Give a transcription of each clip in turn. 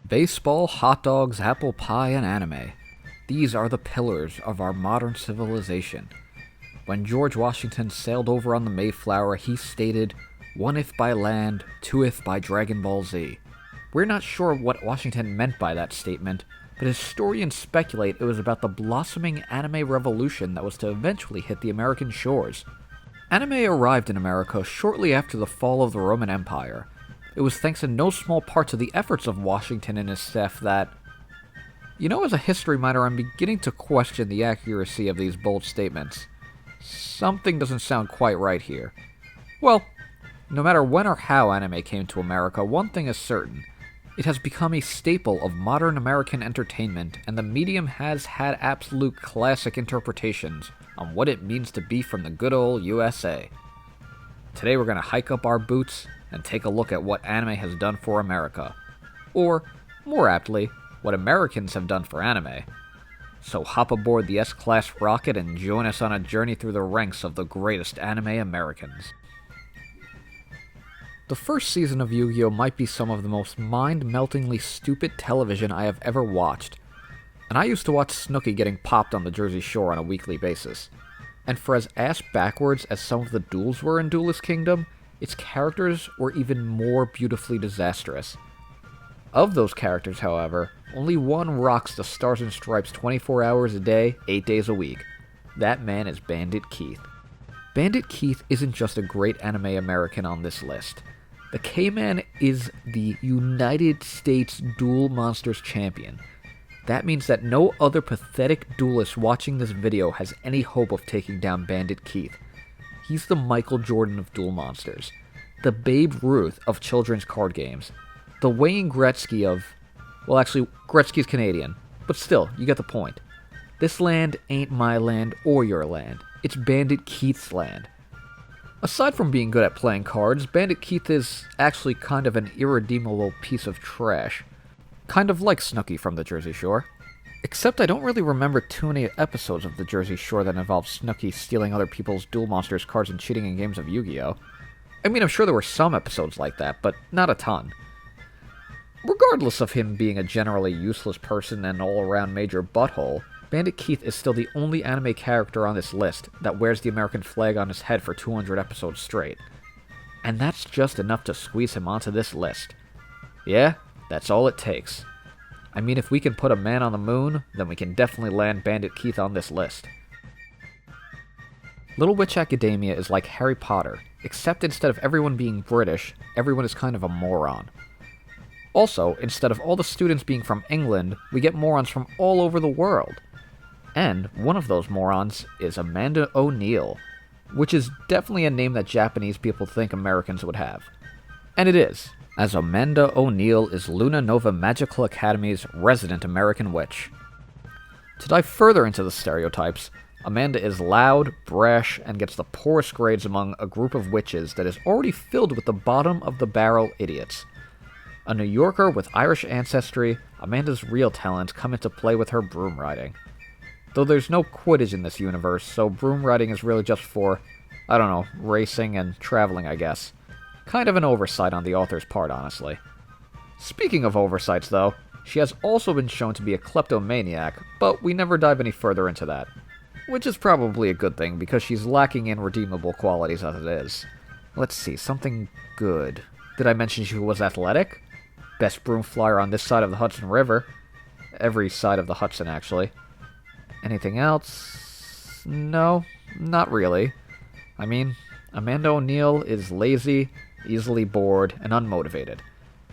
Baseball, hot dogs, apple pie, and anime. These are the pillars of our modern civilization. When George Washington sailed over on the Mayflower, he stated, "One if by land, two if by Dragon Ball Z." We're not sure what Washington meant by that statement, but historians speculate it was about the blossoming anime revolution that was to eventually hit the American shores. Anime arrived in America shortly after the fall of the Roman Empire. It was thanks in no small part to the efforts of Washington and his staff that... as a history minor, I'm beginning to question the accuracy of these bold statements. Something doesn't sound quite right here. Well, no matter when or how anime came to America, one thing is certain. It has become a staple of modern American entertainment, and the medium has had absolute classic interpretations on what it means to be from the good old USA. Today we're going to hike up our boots and take a look at what anime has done for America. Or, more aptly, what Americans have done for anime. So hop aboard the S-Class rocket and join us on a journey through the ranks of the greatest anime Americans. The first season of Yu-Gi-Oh! Might be some of the most mind-meltingly stupid television I have ever watched. And I used to watch Snooki getting popped on the Jersey Shore on a weekly basis. And for as ass-backwards as some of the duels were in Duelist Kingdom, its characters were even more beautifully disastrous. Of those characters, however, only one rocks the Stars and Stripes 24 hours a day, 8 days a week. That man is Bandit Keith. Bandit Keith isn't just a great anime American on this list. The K-Man is the United States Duel Monsters champion. That means that no other pathetic duelist watching this video has any hope of taking down Bandit Keith. He's the Michael Jordan of Duel Monsters, the Babe Ruth of children's card games, the Wayne Gretzky of... well, actually, Gretzky's Canadian, but still, you get the point. This land ain't my land or your land. It's Bandit Keith's land. Aside from being good at playing cards, Bandit Keith is actually kind of an irredeemable piece of trash. Kind of like Snooki from the Jersey Shore. Except I don't really remember too many episodes of the Jersey Shore that involve Snooki stealing other people's Duel Monsters cards and cheating in games of Yu-Gi-Oh! I mean, I'm sure there were some episodes like that, but not a ton. Regardless of him being a generally useless person and all-around major butthole, Bandit Keith is still the only anime character on this list that wears the American flag on his head for 200 episodes straight. And that's just enough to squeeze him onto this list. Yeah, that's all it takes. I mean, if we can put a man on the moon, then we can definitely land Bandit Keith on this list. Little Witch Academia is like Harry Potter, except instead of everyone being British, everyone is kind of a moron. Also, instead of all the students being from England, we get morons from all over the world. And one of those morons is Amanda O'Neil, which is definitely a name that Japanese people think Americans would have. And it is, as Amanda O'Neil is Luna Nova Magical Academy's resident American witch. To dive further into the stereotypes, Amanda is loud, brash, and gets the poorest grades among a group of witches that is already filled with the bottom-of-the-barrel idiots. A New Yorker with Irish ancestry, Amanda's real talents come into play with her broom riding. Though there's no Quidditch in this universe, so broom riding is really just for, racing and traveling, I guess. Kind of an oversight on the author's part, honestly. Speaking of oversights, though, she has also been shown to be a kleptomaniac, but we never dive any further into that. Which is probably a good thing, because she's lacking in redeemable qualities as it is. Let's see, something good. Did I mention she was athletic? Best broom flyer on this side of the Hudson River. Every side of the Hudson, actually. Anything else? No, not really. I mean, Amanda O'Neil is lazy, easily bored, and unmotivated.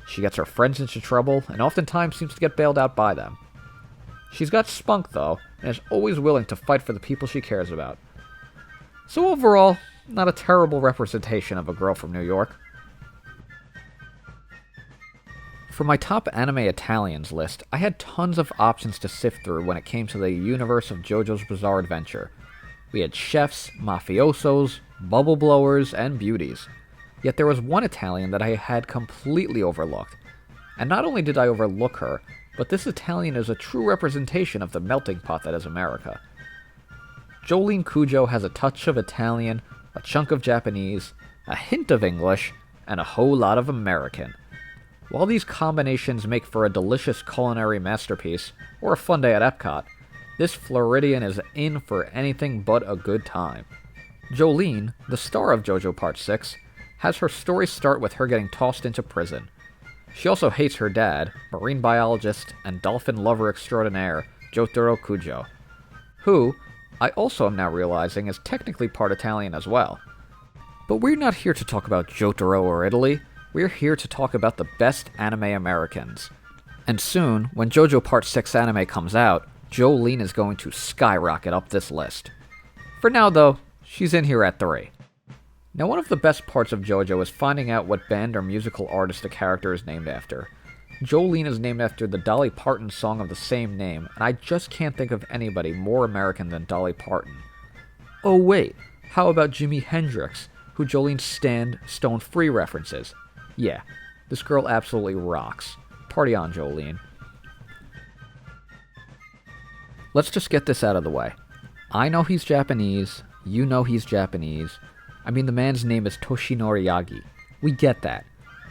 She gets her friends into trouble, and oftentimes seems to get bailed out by them. She's got spunk, though, and is always willing to fight for the people she cares about. So overall, not a terrible representation of a girl from New York. For my top anime Italians list, I had tons of options to sift through when it came to the universe of JoJo's Bizarre Adventure. We had chefs, mafiosos, bubble blowers, and beauties. Yet there was one Italian that I had completely overlooked. And not only did I overlook her, but this Italian is a true representation of the melting pot that is America. Jolene Cujo has a touch of Italian, a chunk of Japanese, a hint of English, and a whole lot of American. While these combinations make for a delicious culinary masterpiece, or a fun day at Epcot, this Floridian is in for anything but a good time. Jolene, the star of JoJo Part 6, has her story start with her getting tossed into prison. She also hates her dad, marine biologist and dolphin lover extraordinaire, Jolene Cujo, who, I also am now realizing, is technically part Italian as well. But we're not here to talk about Jotaro or Italy, we're here to talk about the best anime Americans. And soon, when JoJo Part 6 anime comes out, Jolene is going to skyrocket up this list. For now though, she's in here at 3. Now one of the best parts of JoJo is finding out what band or musical artist a character is named after. Jolene is named after the Dolly Parton song of the same name, and I just can't think of anybody more American than Dolly Parton. Oh wait, how about Jimi Hendrix, who Jolene stand Stone Free references? Yeah, this girl absolutely rocks. Party on, Jolene. Let's just get this out of the way. I know he's Japanese, you know he's Japanese. I mean, the man's name is Toshinori Yagi. We get that.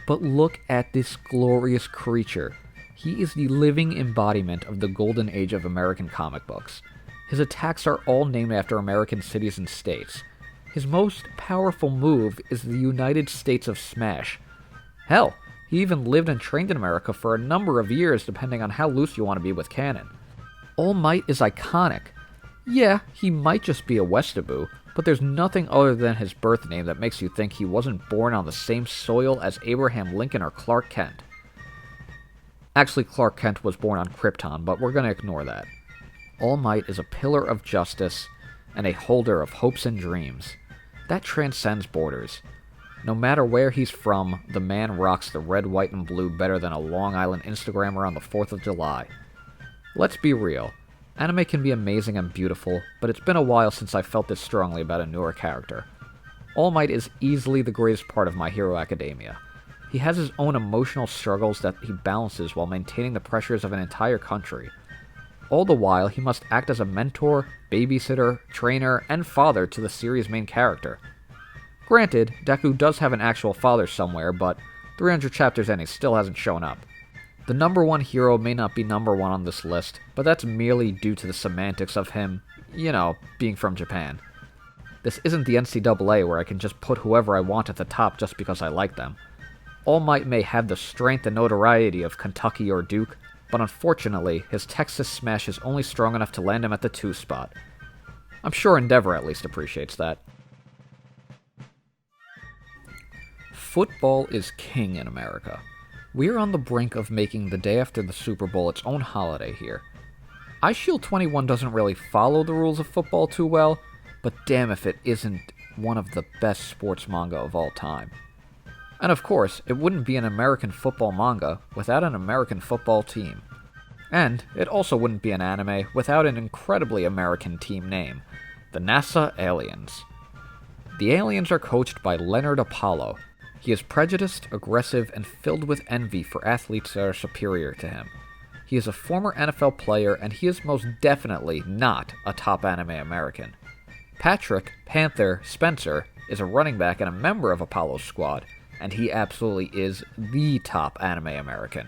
But look at this glorious creature. He is the living embodiment of the golden age of American comic books. His attacks are all named after American cities and states. His most powerful move is the United States of Smash. Hell, he even lived and trained in America for a number of years, depending on how loose you want to be with canon. All Might is iconic. Yeah, he might just be a Westaboo, but there's nothing other than his birth name that makes you think he wasn't born on the same soil as Abraham Lincoln or Clark Kent. Actually, Clark Kent was born on Krypton, but we're going to ignore that. All Might is a pillar of justice and a holder of hopes and dreams. That transcends borders. No matter where he's from, the man rocks the red, white, and blue better than a Long Island Instagrammer on the 4th of July. Let's be real. Anime can be amazing and beautiful, but it's been a while since I felt this strongly about a newer character. All Might is easily the greatest part of My Hero Academia. He has his own emotional struggles that he balances while maintaining the pressures of an entire country. All the while, he must act as a mentor, babysitter, trainer, and father to the series' main character. Granted, Deku does have an actual father somewhere, but 300 chapters in, he still hasn't shown up. The number 1 hero may not be number 1 on this list, but that's merely due to the semantics of him, being from Japan. This isn't the NCAA where I can just put whoever I want at the top just because I like them. All Might may have the strength and notoriety of Kentucky or Duke, but unfortunately, his Texas smash is only strong enough to land him at the 2 spot. I'm sure Endeavor at least appreciates that. Football is king in America. We're on the brink of making the day after the Super Bowl its own holiday here. Eyeshield 21 doesn't really follow the rules of football too well, but damn if it isn't one of the best sports manga of all time. And of course, it wouldn't be an American football manga without an American football team. And it also wouldn't be an anime without an incredibly American team name, the NASA Aliens. The Aliens are coached by Leonard Apollo. He is prejudiced, aggressive, and filled with envy for athletes that are superior to him. He is a former NFL player, and he is most definitely not a top anime American. Patrick, Panther, Spencer is a running back and a member of Apollo's squad, and he absolutely is the top anime American.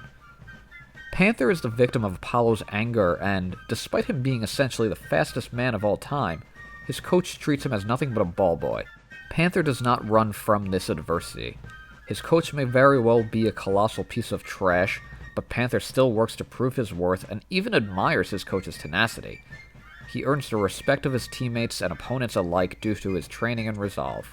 Panther is the victim of Apollo's anger, and despite him being essentially the fastest man of all time, his coach treats him as nothing but a ball boy. Panther does not run from this adversity. His coach may very well be a colossal piece of trash, but Panther still works to prove his worth and even admires his coach's tenacity. He earns the respect of his teammates and opponents alike due to his training and resolve.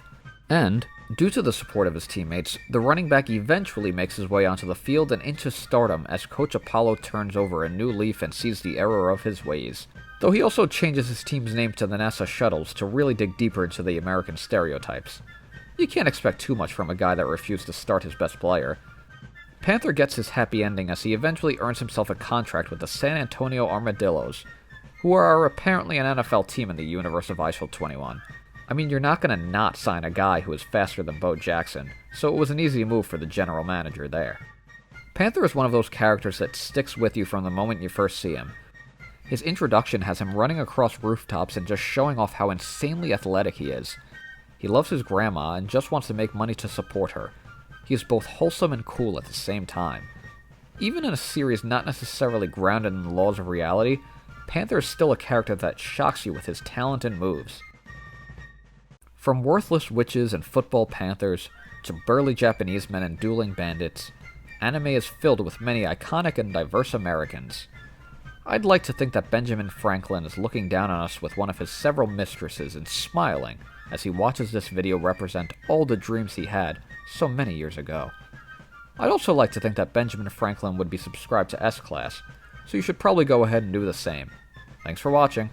And, due to the support of his teammates, the running back eventually makes his way onto the field and into stardom as Coach Apollo turns over a new leaf and sees the error of his ways. Though he also changes his team's name to the NASA Shuttles to really dig deeper into the American stereotypes. You can't expect too much from a guy that refused to start his best player. Panther gets his happy ending as he eventually earns himself a contract with the San Antonio Armadillos, who are apparently an NFL team in the universe of Eyeshield 21. I mean, you're not going to not sign a guy who is faster than Bo Jackson, so it was an easy move for the general manager there. Panther is one of those characters that sticks with you from the moment you first see him. His introduction has him running across rooftops and just showing off how insanely athletic he is. He loves his grandma and just wants to make money to support her. he is both wholesome and cool at the same time. Even in a series not necessarily grounded in the laws of reality, Panther is still a character that shocks you with his talent and moves. From worthless witches and football panthers, to burly Japanese men and dueling bandits, anime is filled with many iconic and diverse Americans. I'd like to think that Benjamin Franklin is looking down on us with one of his several mistresses and smiling as he watches this video represent all the dreams he had so many years ago. I'd also like to think that Benjamin Franklin would be subscribed to S-Class, so you should probably go ahead and do the same. Thanks for watching.